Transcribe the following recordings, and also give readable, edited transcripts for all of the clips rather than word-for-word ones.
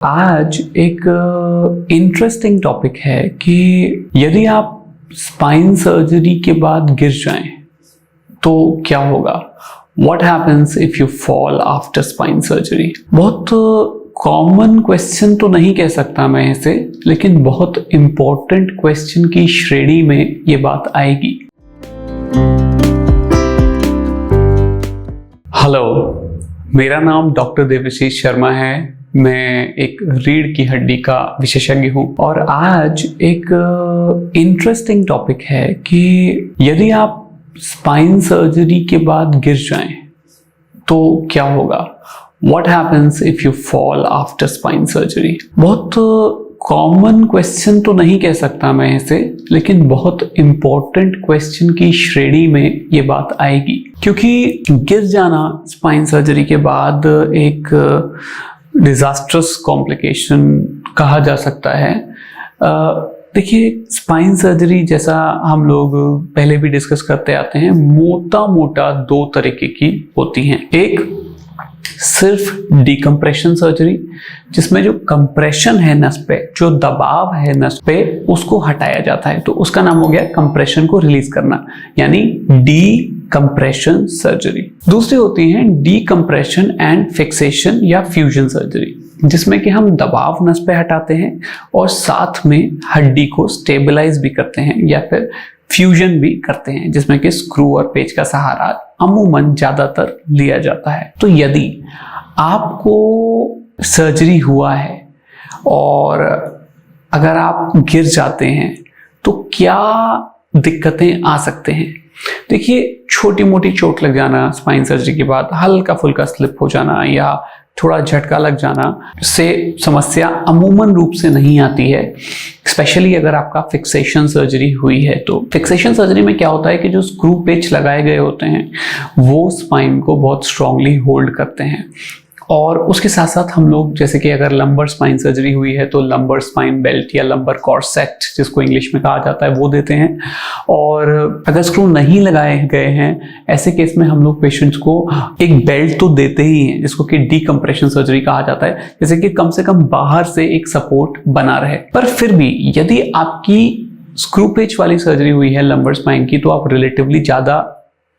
आज एक interesting topic है कि यदि आप स्पाइन सर्जरी के बाद गिर जाएं तो क्या होगा। What happens if you fall after spine surgery? बहुत कॉमन क्वेश्चन तो नहीं कह सकता मैं इसे, लेकिन बहुत इम्पोर्टेंट क्वेश्चन की श्रेणी में ये बात आएगी। हेलो, मेरा नाम डॉक्टर देवाशीष शर्मा है। मैं एक रीढ़ की हड्डी का विशेषज्ञ हूँ और आज एक इंटरेस्टिंग टॉपिक है कि यदि आप स्पाइन सर्जरी के बाद गिर जाएं तो क्या होगा। What happens if you fall after spine surgery? बहुत कॉमन क्वेश्चन तो नहीं कह सकता मैं इसे, लेकिन बहुत इम्पोर्टेंट क्वेश्चन की श्रेणी में ये बात आएगी, क्योंकि गिर जाना स्पाइन सर्जरी के बाद एक डिजास्ट्रस कॉम्प्लिकेशन कहा जा सकता है। देखिए, स्पाइन सर्जरी जैसा हम लोग पहले भी डिस्कस करते आते हैं, मोटा मोटा दो तरीके की होती हैं। एक सिर्फ डिकम्प्रेशन सर्जरी, जिसमें जो कंप्रेशन है नस पे, जो दबाव है नस पे, उसको हटाया जाता है, तो उसका नाम हो गया कंप्रेशन को रिलीज करना, यानी डीकम्प्रेशन सर्जरी। दूसरी होती है डीकम्प्रेशन एंड फिक्सेशन या फ्यूजन सर्जरी, जिसमें कि हम दबाव नस पे हटाते हैं और साथ में हड्डी को स्टेबलाइज भी करते हैं या फिर फ्यूजन भी करते हैं, जिसमें कि स्क्रू और पेच का सहारा अमूमन ज्यादातर लिया जाता है। तो यदि आपको सर्जरी हुआ है और अगर आप गिर जाते हैं तो क्या दिक्कतें आ सकते हैं। देखिए, छोटी मोटी चोट लग जाना स्पाइन सर्जरी के बाद, हल्का फुल्का स्लिप हो जाना या थोड़ा झटका लग जाना से समस्या अमूमन रूप से नहीं आती है, स्पेशली अगर आपका फिक्सेशन सर्जरी हुई है। तो फिक्सेशन सर्जरी में क्या होता है कि जो स्क्रू पेच लगाए गए होते हैं वो स्पाइन को बहुत स्ट्रांगली होल्ड करते हैं, और उसके साथ साथ हम लोग, जैसे कि अगर लंबर स्पाइन सर्जरी हुई है तो लंबर स्पाइन बेल्ट या लंबर कॉर्सेट, जिसको इंग्लिश में कहा जाता है, वो देते हैं। और अगर स्क्रू नहीं लगाए गए हैं, ऐसे केस में हम लोग पेशेंट्स को एक बेल्ट तो देते ही हैं, जिसको कि डीकम्प्रेशन सर्जरी कहा जाता है, जैसे कि कम से कम बाहर से एक सपोर्ट बना रहे। पर फिर भी यदि आपकी स्क्रू पेच वाली सर्जरी हुई है लंबर स्पाइन की, तो आप रिलेटिवली ज्यादा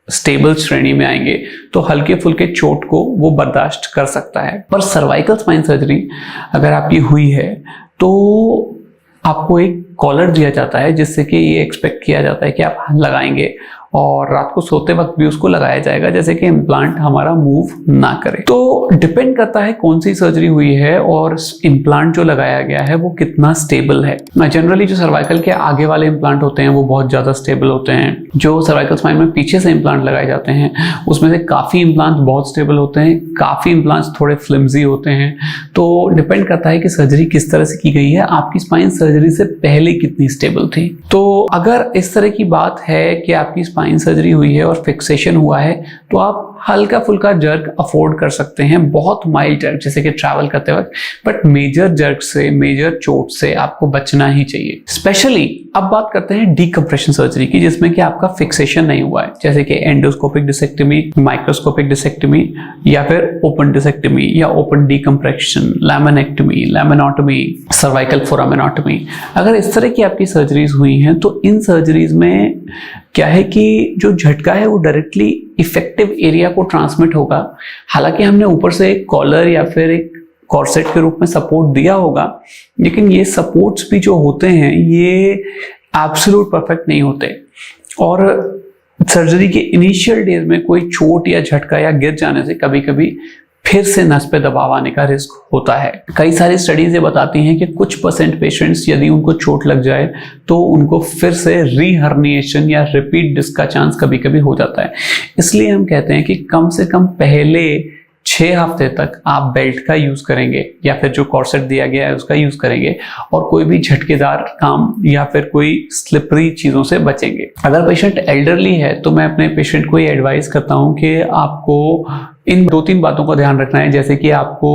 स्टेबल श्रेणी में आएंगे, तो हल्के फुल्के चोट को वो बर्दाश्त कर सकता है। पर सर्वाइकल स्पाइन सर्जरी अगर आपकी हुई है तो आपको एक कॉलर दिया जाता है, जिससे कि ये एक्सपेक्ट किया जाता है कि आप लगाएंगे और रात को सोते वक्त भी उसको लगाया जाएगा, जैसे कि इम्प्लांट हमारा मूव ना करे। तो डिपेंड करता है कौन सी सर्जरी हुई है और इम्प्लांट जो लगाया गया है वो कितना स्टेबल है। जनरली जो सर्वाइकल के आगे वाले इम्प्लांट होते हैं वो बहुत ज्यादा स्टेबल होते हैं। जो सर्वाइकल स्पाइन में पीछे से इम्प्लांट लगाए जाते हैं उसमें से काफी इम्प्लांट बहुत स्टेबल होते हैं, काफी इम्प्लांट थोड़े फ्लिम्जी होते हैं। तो डिपेंड करता है कि सर्जरी किस तरह से की गई है, आपकी स्पाइन सर्जरी से पहले कितनी स्टेबल थी। तो अगर इस तरह की बात है कि आपकी स्पाइन सर्जरी हुई है और फिक्सेशन हुआ है, तो आप हल्का फुल्का जर्क अफोर्ड कर सकते हैं, बहुत माइल्ड जर्क, जैसे कि ट्रैवल करते वक्त। बट मेजर जर्क से, मेजर चोट से आपको बचना ही चाहिए। स्पेशली अब बात करते हैं डीकम्प्रेशन सर्जरी की, जिसमें कि आपका फिक्सेशन नहीं हुआ है, जैसे कि एंडोस्कोपिक डिसेक्टमी, माइक्रोस्कोपिक डिसेक्टमी या फिर ओपन डिसेक्टमी या ओपन डीकम्प्रेशन, लैमिनेक्टमी, लैमिनोटमी, सर्वाइकल फोरामिनोटमी। अगर इस तरह की आपकी सर्जरीज हुई हैं तो इन सर्जरीज में क्या है कि जो झटका है वो डायरेक्टली इफेक्टिव एरिया को ट्रांसमिट होगा। हालांकि हमने ऊपर से एक कॉलर या फिर एक कॉर्सेट के रूप में सपोर्ट दिया होगा, लेकिन ये सपोर्ट्स भी जो होते हैं ये एब्सोल्यूट परफेक्ट नहीं होते, और सर्जरी के इनिशियल डेज में कोई चोट या झटका या गिर जाने से कभी कभी फिर से नस पे दबाव आने का रिस्क होता है। कई सारी स्टडीज ये बताती हैं कि कुछ % पेशेंट्स, यदि उनको चोट लग जाए तो उनको फिर से रीहर्निएशन या रिपीट डिस्क का चांस कभी कभी हो जाता है। इसलिए हम कहते हैं कि कम से कम पहले 6 हफ्ते तक आप बेल्ट का यूज करेंगे या फिर जो कॉर्सेट दिया गया है उसका यूज करेंगे, और कोई भी झटकेदार काम या फिर कोई स्लिपरी चीजों से बचेंगे। अगर पेशेंट एल्डरली है तो मैं अपने पेशेंट को ये एडवाइस करता हूं कि आपको इन 2-3 बातों का ध्यान रखना है। जैसे कि आपको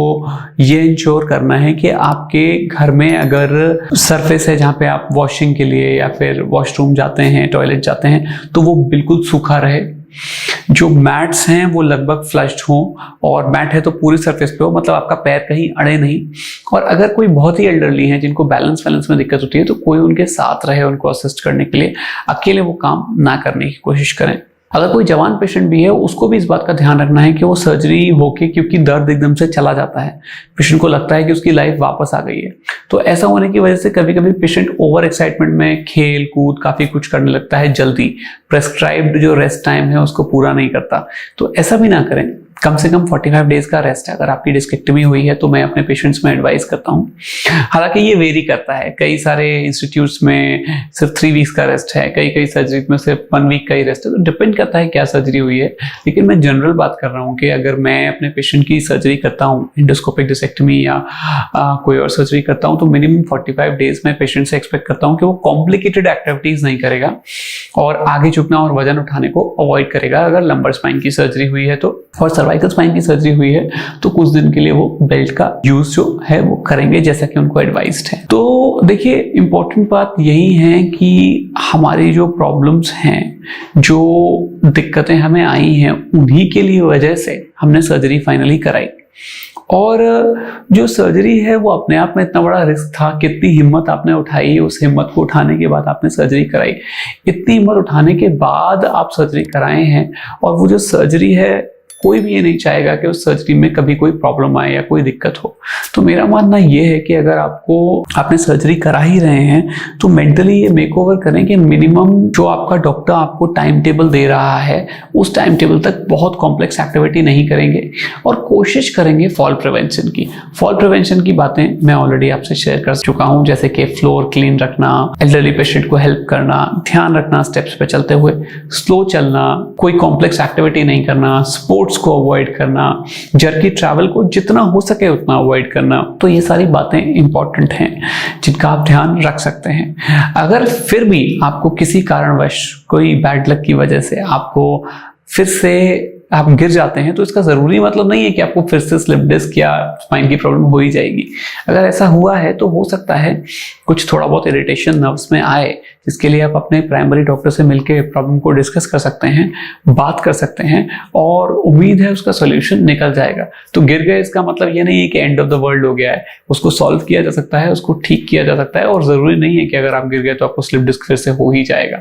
ये इंश्योर करना है कि आपके घर में अगर सरफेस है जहाँ पे आप वॉशिंग के लिए या फिर वॉशरूम जाते हैं, टॉयलेट जाते हैं, तो वो बिल्कुल सूखा रहे। जो मैट्स हैं वो लगभग फ्लश्ड हों, और मैट है तो पूरी सरफेस पे हो, मतलब आपका पैर कहीं अड़े नहीं। और अगर कोई बहुत ही एल्डरली है जिनको बैलेंस में दिक्कत होती है तो कोई उनके साथ रहे उनको असिस्ट करने के लिए, अकेले वो काम ना करने की कोशिश करें। अगर कोई जवान पेशेंट भी है उसको भी इस बात का ध्यान रखना है कि वो सर्जरी होके, क्योंकि दर्द एकदम से चला जाता है, पेशेंट को लगता है कि उसकी लाइफ वापस आ गई है, तो ऐसा होने की वजह से कभी कभी पेशेंट ओवर एक्साइटमेंट में खेल कूद काफ़ी कुछ करने लगता है, जल्दी प्रेस्क्राइब्ड जो रेस्ट टाइम है उसको पूरा नहीं करता। तो ऐसा भी ना करें। कम से कम 45 डेज का रेस्ट है। अगर आपकी डिस्केक्टमी हुई है तो मैं अपने पेशेंट्स में एडवाइस करता हूँ। हालांकि ये वेरी करता है, कई सारे इंस्टीट्यूट्स में सिर्फ 3 वीक्स का रेस्ट है, कई सर्जरी में सिर्फ 1 वीक का ही रेस्ट है, तो डिपेंड करता है क्या सर्जरी हुई है। लेकिन मैं जनरल बात कर रहा हूँ कि अगर मैं अपने पेशेंट की सर्जरी करता हूँ, एंडोस्कोपिक डिसेक्टमी या कोई और सर्जरी करता हूँ, तो मिनिमम 45 डेज में पेशेंट से एक्सपेक्ट करता हूँ कि वो कॉम्प्लिकेटेड एक्टिविटीज नहीं करेगा और आगे झुकना और वजन उठाने को अवॉइड करेगा। अगर लंबर स्पाइन की सर्जरी हुई है तो, और सर्वाइकल स्पाइन की सर्जरी हुई है तो कुछ दिन के लिए वो बेल्ट का यूज जो है वो करेंगे, जैसा कि उनको एडवाइस्ड है। तो देखिए, इंपॉर्टेंट बात यही है कि हमारी जो प्रॉब्लम्स हैं, जो दिक्कतें हमें आई हैं, उन्हीं के लिए वजह से हमने सर्जरी फाइनली कराई। और जो सर्जरी है वो अपने आप में इतना बड़ा रिस्क था, कितनी हिम्मत आपने उठाई, उस हिम्मत को उठाने के बाद आपने सर्जरी कराई। इतनी हिम्मत उठाने के बाद आप सर्जरी कराए हैं, और वो जो सर्जरी है, कोई भी ये नहीं चाहेगा कि उस सर्जरी में कभी कोई प्रॉब्लम आए या कोई दिक्कत हो। तो मेरा मानना ये है कि अगर आपने सर्जरी करा ही रहे हैं तो मेंटली ये मेकओवर करें कि मिनिमम जो आपका डॉक्टर आपको टाइम टेबल दे रहा है उस टाइम टेबल तक बहुत कॉम्प्लेक्स एक्टिविटी नहीं करेंगे, और कोशिश करेंगे फॉल प्रिवेंशन की। फॉल प्रिवेंशन की बातें मैं ऑलरेडी आपसे शेयर कर चुका हूँ, जैसे कि फ्लोर क्लीन रखना, एल्डरली पेशेंट को हेल्प करना, ध्यान रखना स्टेप्स पे चलते हुए, स्लो चलना, कोई कॉम्प्लेक्स एक्टिविटी नहीं करना, स्पोर्ट्स को अवॉइड करना, जर्की ट्रैवल को जितना हो सके उतना अवॉइड करना। तो ये सारी बातें इंपॉर्टेंट हैं जिनका आप ध्यान रख सकते हैं। अगर फिर भी आपको किसी कारणवश, कोई बैड लक की वजह से आपको फिर से आप गिर जाते हैं, तो इसका जरूरी मतलब नहीं है कि आपको फिर से स्लिप डिस्क या स्पाइन की प्रॉब्लम हो ही जाएगी। अगर ऐसा हुआ है तो हो सकता है कुछ थोड़ा बहुत इरिटेशन नर्व्स में आए, जिसके लिए आप अपने प्राइमरी डॉक्टर से मिलकर प्रॉब्लम को डिस्कस कर सकते हैं, बात कर सकते हैं, और उम्मीद है उसका सोल्यूशन निकल जाएगा। तो गिर गए इसका मतलब ये नहीं है कि एंड ऑफ द वर्ल्ड हो गया है, उसको सॉल्व किया जा सकता है, उसको ठीक किया जा सकता है, और जरूरी नहीं है कि अगर आप गिर गए तो आपको स्लिप डिस्क फिर से हो ही जाएगा।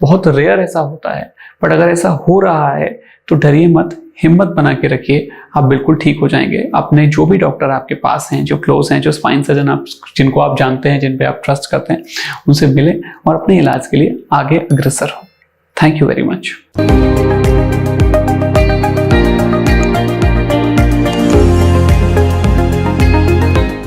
बहुत रेयर ऐसा होता है, बट अगर ऐसा हो रहा है तो डरिए मत, हिम्मत बना के रखिए, आप बिल्कुल ठीक हो जाएंगे। अपने जो भी डॉक्टर आपके पास हैं, जो क्लोज हैं, जो स्पाइन सर्जन आप जिनको आप जानते हैं, जिन पे आप ट्रस्ट करते हैं, उनसे मिलें और अपने इलाज के लिए आगे अग्रसर हो। Thank you very much.